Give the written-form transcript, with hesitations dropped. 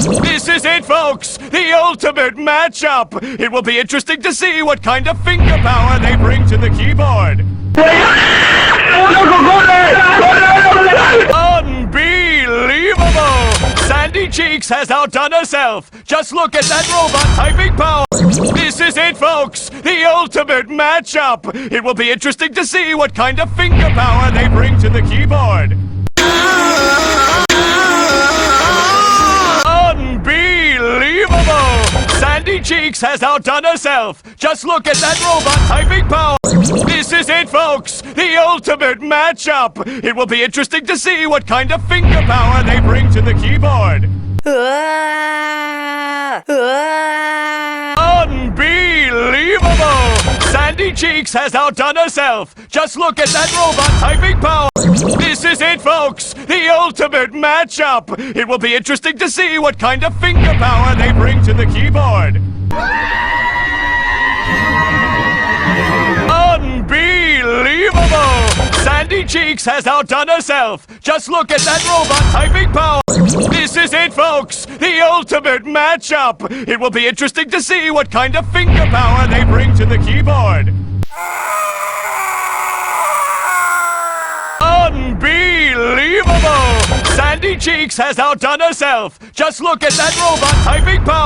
This is it, folks! The ultimate matchup! It will be interesting to see what kind of finger power they bring to the keyboard. Unbelievable! Sandy Cheeks has outdone herself! Just look at that robot typing power! This is it, folks! The ultimate matchup! It will be interesting to see what kind of finger power they bring to the keyboard. Unbelievable! Sandy Cheeks has outdone herself! Just look at that robot typing power! This is it, folks! The ultimate matchup! It will be interesting to see what kind of finger power they bring to the keyboard. Unbelievable! Sandy Cheeks has outdone herself! Just look at that robot typing power! This is it, folks! The ultimate matchup! It will be interesting to see what kind of finger power they bring to the keyboard. Unbelievable! Sandy Cheeks has outdone herself! Just look at that robot typing power! This is it, folks! The ultimate matchup! It will be interesting to see what kind of finger power they bring to the keyboard. Unbelievable! Sandy Cheeks has outdone herself! Just look at that robot typing power!